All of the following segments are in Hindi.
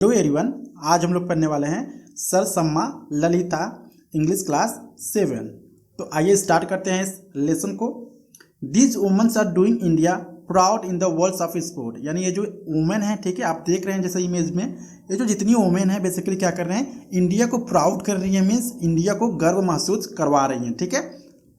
Hello everyone. आज हम लोग पढ़ने वाले हैं सरसम्मा ललिता इंग्लिश क्लास 7। तो आइए स्टार्ट करते हैं इस लेसन को। These womens are doing India proud in the world of sport. यानी ये जो वुमेन है, ठीक है, आप देख रहे हैं जैसे इमेज में, ये जो जितनी वुमेन है बेसिकली क्या कर रहे हैं, इंडिया को प्राउड कर रही है, मीन्स इंडिया को गर्व महसूस करवा रही हैं, ठीक है।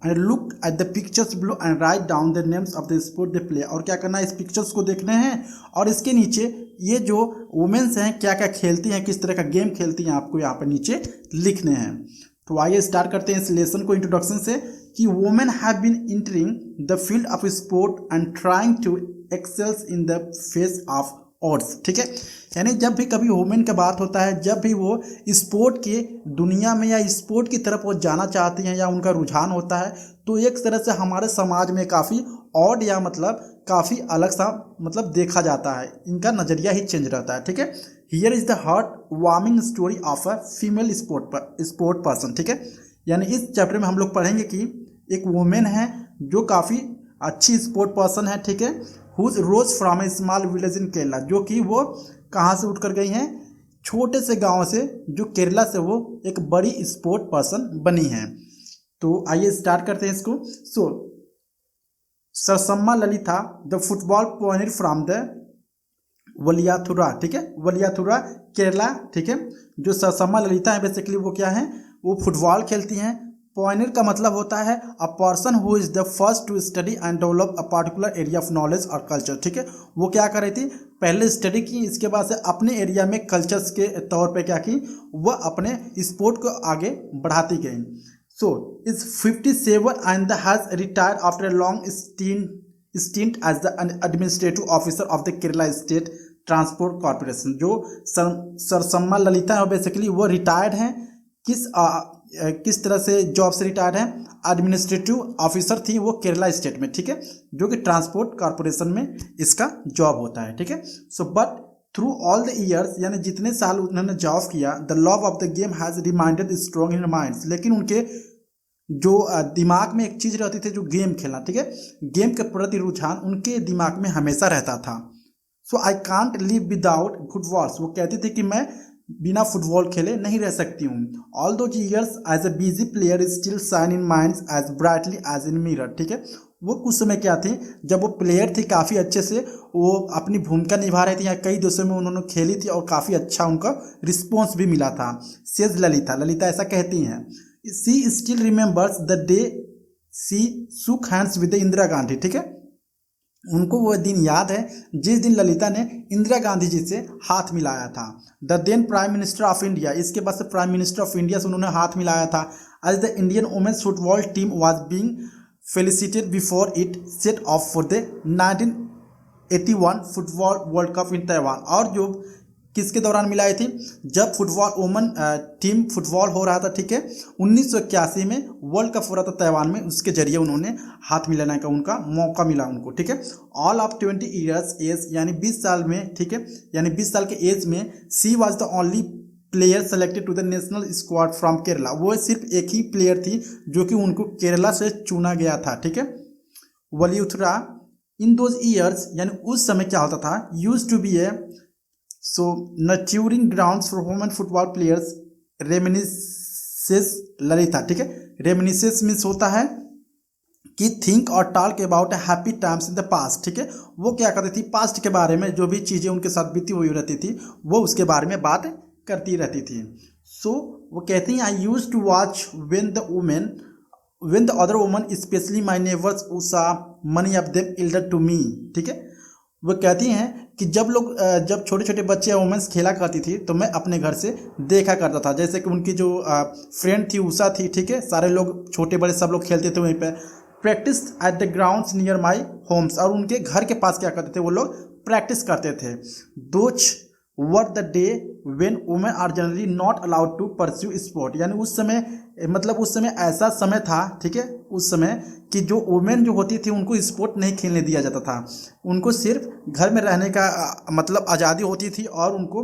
And look at the pictures below and write down the names of the sport they play. और क्या करना है, इस पिक्चर्स को देखने हैं और इसके नीचे ये जो वुमेन्स हैं क्या क्या खेलती हैं, किस तरह का गेम खेलती हैं, आपको यहाँ पर नीचे लिखने हैं। तो आइए स्टार्ट करते हैं इस लेसन को इंट्रोडक्शन से कि women have been entering the field of sport and trying to excels in the face of odds, ठीक है। यानी जब भी कभी वुमेन का बात होता है, जब भी वो स्पोर्ट के दुनिया में या स्पोर्ट की तरफ वो जाना चाहती हैं या उनका रुझान होता है, तो एक तरह से हमारे समाज में काफ़ी ऑड या मतलब काफ़ी अलग सा मतलब देखा जाता है, इनका नज़रिया ही चेंज रहता है, ठीक है। Here is the heart warming story of a female sport person, ठीक है। यानी इस चैप्टर में हम लोग पढ़ेंगे कि एक वुमेन है जो काफ़ी अच्छी स्पोर्ट पर्सन है, ठीक है, who's rose from a small village in Kerala, जो कि वो कहाँ से उठकर गई हैं, छोटे से गांव से, जो केरला से वो एक बड़ी स्पोर्ट पर्सन बनी है। तो आइए स्टार्ट करते हैं इसको। So Sarasamma Lalitha the football pioneer from the Valiyathura, ठीक है, वलियाथुरा केरला, ठीक है। जो सरसम्मा ललिता है बेसिकली वो क्या है, वो फुटबॉल खेलती हैं। पॉइनर का मतलब होता है a person who is the first to study and develop a particular area of knowledge और कल्चर, ठीक है। वो क्या कर रही थी, पहले स्टडी की, इसके बाद से अपने एरिया में कल्चर्स के तौर पे क्या की, वह अपने स्पोर्ट को आगे बढ़ाती गई। So is 57 and has retired after a long stint as the administrative officer of the Kerala state transport corporation. जो सरसम्मा ललिता है बेसिकली वो रिटायर्ड हैं, किस तरह से जॉब से रिटायर्ड है, एडमिनिस्ट्रेटिव ऑफिसर थी वो केरला स्टेट में, ठीक है, जो कि ट्रांसपोर्ट कॉर्पोरेशन में इसका जॉब होता है, ठीक है। So but through all the years, यानी जितने साल उन्होंने जॉब किया, the love of the game has reminded strong in minds. लेकिन उनके जो दिमाग में एक चीज़ रहती थी, जो गेम खेलना, ठीक है, गेम के प्रति रुझान उनके दिमाग में हमेशा रहता था। So I can't live without footballs. वो कहती थी कि मैं बिना फुटबॉल खेले नहीं रह सकती हूँ। Although years as a busy player still shine in minds as brightly as in mirror, ठीक है। वो कुछ समय क्या थी, जब वो प्लेयर थी काफ़ी अच्छे से वो अपनी भूमिका निभा रहे थे, या कई देशों में उन्होंने खेली थी और काफ़ी अच्छा उनका रिस्पॉन्स भी मिला था। सेज ललिता ऐसा कहती हैं, she still remembers the day she shook hands with Indira Gandhi, ठीक है। उनको वो दिन याद है जिस दिन ललिता ने इंदिरा गांधी जी से हाथ मिलाया था। The then prime minister of India, इसके बाद से प्राइम मिनिस्टर ऑफ इंडिया से उन्होंने हाथ मिलाया था। As the Indian women's football team was being felicitated before it set off for the 1981 football world cup in Taiwan. और जो किसके दौरान मिलाई थी, जब फुटबॉल वुमेन टीम फुटबॉल हो रहा था, ठीक है, 1981 में वर्ल्ड कप हो रहा था ताइवान में, उसके जरिए उन्होंने हाथ मिलाने का उनका मौका मिला उनको, ठीक है। ऑल ऑफ 20 ईयर्स एज, यानी 20 साल में, ठीक है, यानी 20 साल के एज में she was the only player selected to the national squad from Kerala. वो सिर्फ एक ही प्लेयर थी जो कि उनको केरला से चुना गया था, ठीक है। वलियाथुरा इन दोज ईयर्स, यानी उस समय क्या होता था, used to be a so nurturing grounds for women football players. Reminisces Lalitha, ठीक है, रेमिनिसेस मीन्स होता है कि थिंक और talk about happy times in the past, ठीक है। वो क्या करती थी, पास्ट के बारे में जो भी चीज़ें उनके साथ बीती हुई रहती थी वो उसके बारे में बात करती रहती थी। सो वो कहती हैं, I used to watch when the other woman especially my neighbours Usha many of them elder to me, ठीक है। वो कहती हैं कि जब छोटे छोटे बच्चे या वुमेंस खेला करती थी तो मैं अपने घर से देखा करता था। जैसे कि उनकी जो फ्रेंड थी उषा थी, ठीक है, सारे लोग छोटे बड़े सब लोग खेलते थे वहीं पे। Practice at the grounds near my homes, और उनके घर के पास क्या करते थे, वो लोग प्रैक्टिस करते थे। Those were the day when women are generally not allowed to pursue sport. यानी उस समय मतलब उस समय ऐसा समय था, ठीक है, उस समय कि जो वुमेन जो होती थी उनको स्पोर्ट नहीं खेलने दिया जाता था। उनको सिर्फ घर में रहने का मतलब आज़ादी होती थी और उनको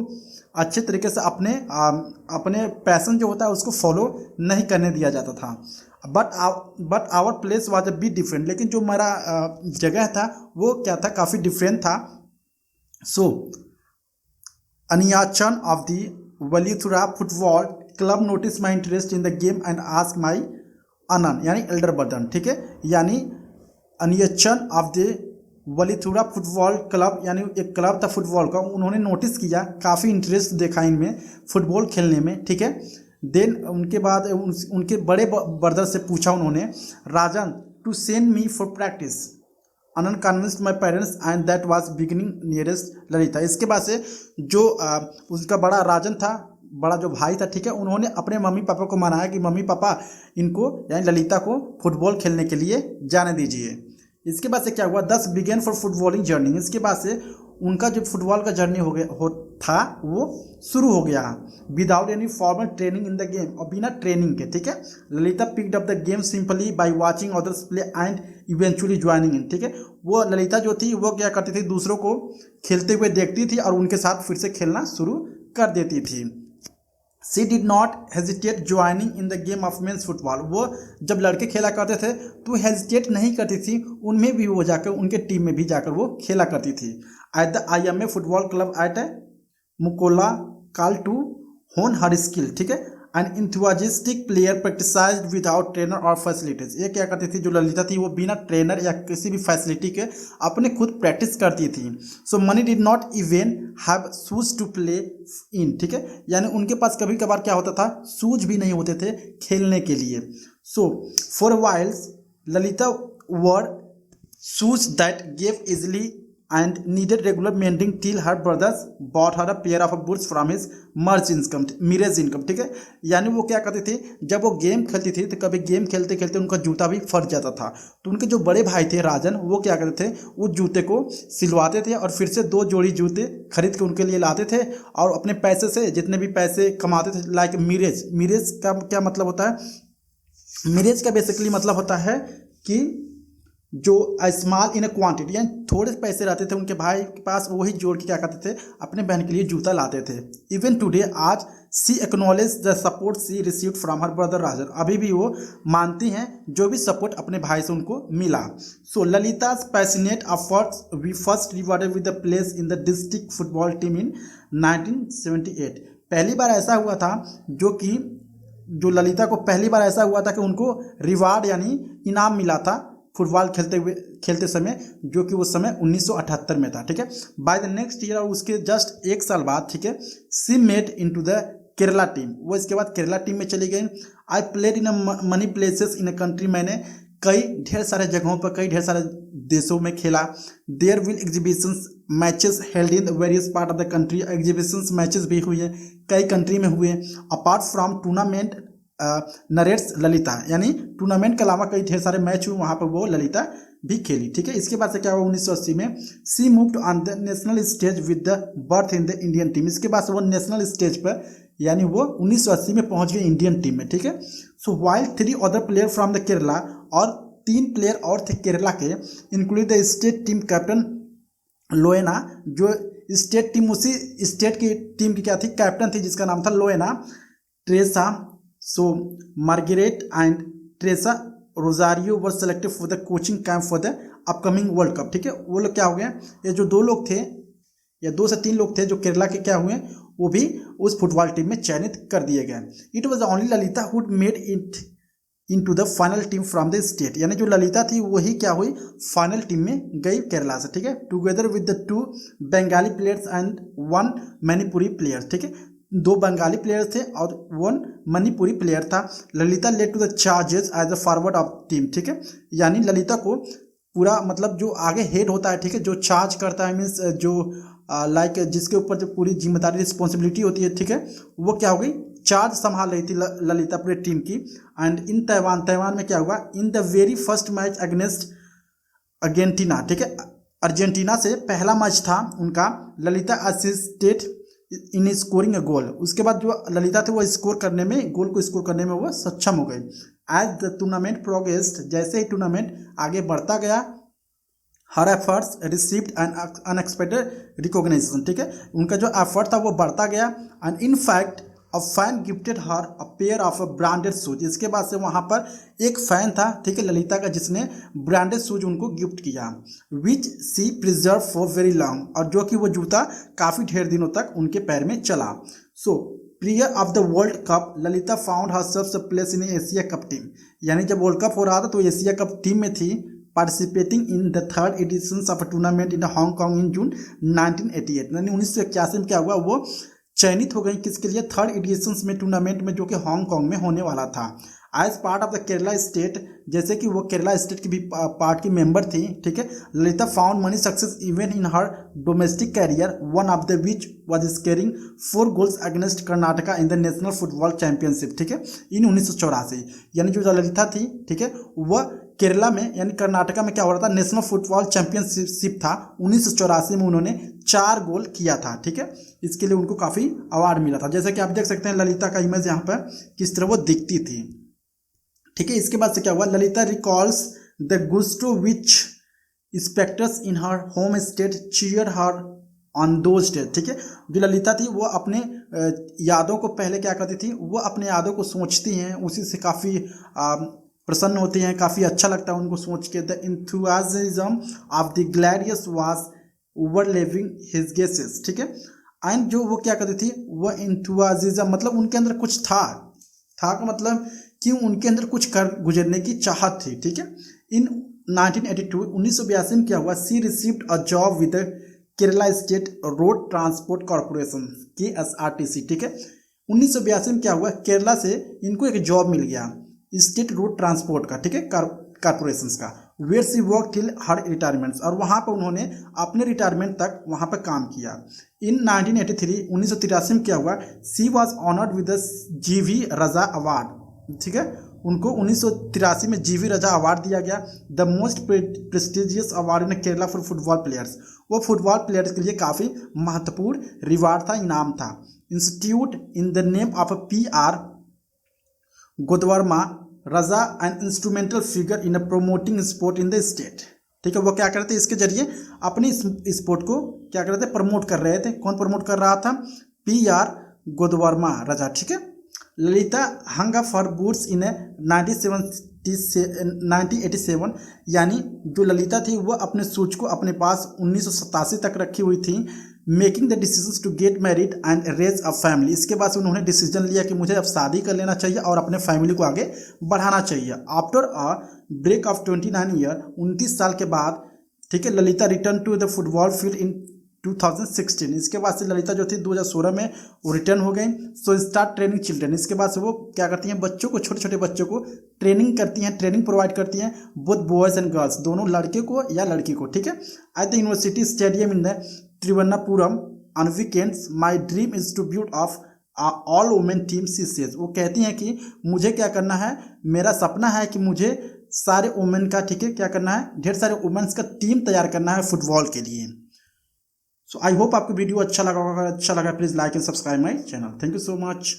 अच्छे तरीके से अपने पैशन जो होता है उसको फॉलो नहीं करने दिया जाता था। But our place was a bit different, लेकिन जो हमारा जगह था वो क्या था, काफ़ी डिफरेंट था। सो Aniyachan of the Valiathura Football Club noticed my interest in the game and asked my अनन यानी एल्डर ब्रदर, ठीक है, यानी अनियचन ऑफ द वलीथुरा फुटबॉल क्लब यानी एक क्लब था फुटबॉल का, उन्होंने नोटिस किया, काफ़ी इंटरेस्ट देखा इनमें फुटबॉल खेलने में, ठीक है। देन उनके बाद उनके बड़े ब्रदर से पूछा उन्होंने, Rajan to send me for practice, and convinced my parents and that was beginning nearest Lalitha. इसके बाद से जो उसका बड़ा राजन था, बड़ा जो भाई था, ठीक है, उन्होंने अपने मम्मी पापा को मनाया कि मम्मी पापा इनको यानी ललिता को फुटबॉल खेलने के लिए जाने दीजिए। इसके बाद से क्या हुआ, 10 बिगेन फॉर फुटबॉलिंग जर्नी। इसके बाद से उनका जो फुटबॉल का जर्नी था वो शुरू हो गया without any formal training in the game, और बिना ट्रेनिंग के, ठीक है। Lalita picked up the game simply by watching others play and eventually joining in, ठीक है। वो ललिता जो थी वो क्या करती थी, दूसरों को खेलते हुए देखती थी और उनके साथ फिर से खेलना शुरू कर देती थी। She did not hesitate joining in the game of men's football। वो जब लड़के खेला करते थे तो हेजिटेट नहीं करती थी, उनमें भी वो जाकर उनके टीम में भी जाकर वो खेला करती थी। At the IMA football club at Mukola काल टू होन हर स्किल, ठीक है। An enthusiastic player practised without trainer और फैसिलिटीज। ये क्या करती थी, जो ललिता थी वो बिना ट्रेनर या किसी भी फैसिलिटी के अपने खुद प्रैक्टिस करती थी। So many did not even have shoes to play in, ठीक है, यानी उनके पास कभी कभार क्या होता था, शूज भी नहीं होते थे खेलने के लिए। So for whiles Lalita wore shoes that gave easily and needed regular mending till her brothers bought her a pair of boots from his mirage income, ठीक है। यानी वो क्या करते थे, जब वो गेम खेलती थी तो कभी गेम खेलते खेलते उनका जूता भी फट जाता था, तो उनके जो बड़े भाई थे राजन, वो क्या करते थे, वो जूते को सिलवाते थे और फिर से 2 जोड़ी जूते खरीद के उनके लिए लाते थे, और अपने पैसे से जितने भी पैसे कमाते थे, लाइक मिरेज का क्या मतलब होता है, मिरेज का बेसिकली मतलब होता है कि जो स्मॉल इन अ क्वांटिटी, यानी थोड़े पैसे रहते थे उनके भाई के पास, वही जोड़ के क्या करते थे, अपने बहन के लिए जूता लाते थे। इवन टुडे आज she acknowledge the support she received from her brother Rajan, अभी भी वो मानती हैं जो भी सपोर्ट अपने भाई से उनको मिला। So Lalitha's passionate efforts we first rewarded with the place in the district football team in 1978। पहली बार ऐसा हुआ था जो ललिता को पहली बार ऐसा हुआ था कि उनको रिवार्ड यानी इनाम मिला था फुटबॉल खेलते समय, जो कि उस समय 1978 में था, ठीक है। बाय द नेक्स्ट ईयर, और उसके जस्ट 1 साल बाद, ठीक है, सी made into the Kerala team. वो इसके बाद केरला टीम में चली गई। I played in money places in a country, मैंने ढेर सारे जगहों पर ढेर सारे देशों में खेला। There will exhibitions matches held in various part of the country, exhibitions matches भी हुए, कई कंट्री में हुए। Apart from tournament narrates Lalita, यानी टूर्नामेंट के अलावा कई ढेर सारे मैच हुए, वहाँ पर वो ललिता भी खेली, ठीक है। इसके बाद से क्या हुआ, 1980 में she moved on the national stage with the berth in the Indian team. इसके बाद से वो नेशनल स्टेज पर यानी वो 1980 में पहुंच गए इंडियन टीम में, ठीक है। So while 3 other player from the Kerala, और 3 प्लेयर और थे केरला के, including the state team captain Loena, जो स्टेट टीम उसी स्टेट की टीम की क्या थी, कैप्टन थी, जिसका नाम था Loena, Tresa, so Margaret and Tresa Rosario were selected for the coaching camp for the upcoming world cup, ठीक है। वो लोग क्या हो गए, ये जो 2 लोग थे या 2 से 3 लोग थे जो केरला के क्या हुए, वो भी उस फुटबॉल टीम में चयनित कर दिए गए। It was only Lalita who made it into the final team from the state, यानी जो ललिता थी वही क्या हुई, फाइनल टीम में गई केरला से, ठीक है। Together with the 2 Bengali players and 1 Manipuri player, ठीक है। 2 बंगाली प्लेयर थे और 1 मणिपुरी प्लेयर था। Lalita led to the charges as a forward of team, ठीक है, यानी ललिता को पूरा मतलब जो आगे हेड होता है, ठीक है, जो चार्ज करता है, मीन्स जो लाइक जिसके ऊपर जो पूरी जिम्मेदारी रिस्पॉन्सिबिलिटी होती है, ठीक है, वो क्या हो गई, चार्ज संभाल रही थी ललिता पूरे टीम की। एंड इन तैवान में क्या हुआ, in the very first match against Argentina, ठीक है, अर्जेंटीना से पहला मैच था उनका, Lalitha assisted in scoring a goal. उसके बाद जो ललिता थे वो गोल को स्कोर करने में वो सक्षम हो गई। एज द टूर्नामेंट प्रोग्रेस्ड, जैसे ही टूर्नामेंट आगे बढ़ता गया, हर efforts received an unexpected recognition, ठीक है, उनका जो एफर्ट था वो बढ़ता गया। And in fact a fan gifted her a pair of branded shoes. इसके बाद से वहाँ पर एक फैन था, ठीक है, ललिता का, जिसने ब्रांडेड शूज उनको गिफ्ट किया, विच सी प्रिजर्व फॉर वेरी लॉन्ग, और जो कि वो जूता काफ़ी ढेर दिनों तक उनके पैर में चला। So prior of the world cup Lalitha found herself place in Asia cup team. यानी जब वर्ल्ड कप हो रहा था तो एशिया कप टीम में थी, participating in the third edition of a tournament in Hong Kong in June 1988। यानी 1981 में क्या हुआ, वो चयनित हो गई किसके लिए, थर्ड एडिशन में, टूर्नामेंट में, जो कि हांगकांग में होने वाला था। As part of the Kerala state, जैसे कि वो केरला स्टेट की भी पार्ट की मेंबर थी, ठीक है। Lalita found many success even in her domestic career, one of the which was scoring 4 goals against Karnataka in the national football championship, ठीक है, इन 1984। यानी जो ललिता थी, ठीक है, वह केरला में यानी कर्नाटका में क्या हो रहा था, नेशनल फुटबॉल चैंपियनशिप था, 1984 में उन्होंने 4 गोल किया था, ठीक है। इसके लिए उनको काफ़ी अवार्ड मिला था। जैसे कि आप देख सकते हैं ललिता का इमेज यहाँ पर किस तरह वो दिखती थी, ठीक है। इसके बाद से क्या हुआ, Lalita recalls the gusto which spectators in her home state cheer her on those days, ठीक है। जो ललिता थी वो अपने यादों को पहले क्या करती थी, वो अपने यादों को सोचती हैं, उसी से काफ़ी प्रसन्न होती हैं, काफ़ी अच्छा लगता है उनको सोच के। The enthusiasm of the gladius was overleaving his guesses, ठीक है। एंड जो वो क्या करती थी, वह इंथुआजिज्म मतलब उनके अंदर कुछ था का मतलब कि उनके अंदर कुछ कर गुजरने की चाहत थी, ठीक है। इन 1982 में क्या हुआ, she received a job with Kerala state road transport corporation KSRTC, ठीक है। 1982 में क्या हुआ, केरला से इनको एक जॉब मिल गया स्टेट रोड ट्रांसपोर्ट का, ठीक है, कॉरपोरेशन का, where she work till her retirement, और वहाँ पर उन्होंने अपने रिटायरमेंट तक वहाँ पर काम किया। इन 1983 में क्या हुआ, she was honoured with the GV Raja award, ठीक है। उनको 1983 में GV रजा अवार्ड दिया गया, the most prestigious award in Kerala for football players. वो फुटबॉल प्लेयर्स के लिए काफ़ी महत्वपूर्ण रिवार्ड था, इनाम था। Institute in the name of PR Godavarma Raja and instrumental figure in promoting sport in the state, ठीक है। वो क्या करते इसके जरिए अपनी स्पोर्ट को क्या करते प्रमोट कर रहे थे। कौन प्रमोट कर रहा था, PR गोदवर्मा रजा, ठीक है। Lalitha hung up for boots in 1987, यानी जो ललिता थी वो अपने सूच को अपने पास 1987 तक रखी हुई थी। Making the decision to get married and raise a family, इसके बाद से उन्होंने डिसीजन लिया कि मुझे अब शादी कर लेना चाहिए और अपने फैमिली को आगे बढ़ाना चाहिए। After a break of 29 year, 29 साल के बाद, ठीक है, Lalita return to the football field in 2016। इसके बाद से ललिता जो थी 2016 में वो रिटर्न हो गई। सो स्टार्ट ट्रेनिंग चिल्ड्रन, इसके बाद से वो क्या करती हैं, बच्चों को, छोटे छोटे बच्चों को ट्रेनिंग करती हैं, ट्रेनिंग प्रोवाइड करती हैं, बोथ बॉयज़ एंड गर्ल्स, दोनों, लड़के को या लड़की को, ठीक है। At the university stadium in the Thiruvananthapuram on weekends, my dream is to build of all women team, she says. वो कहती हैं कि मुझे क्या करना है, मेरा सपना है कि मुझे सारे वुमेन का, ठीक है, क्या करना है, ढेर सारे वुमेन्स का टीम तैयार करना है फुटबॉल के लिए। सो आई होप आपको वीडियो अच्छा लगा होगा। अच्छा लगा please like and subscribe my channel. Thank you so much.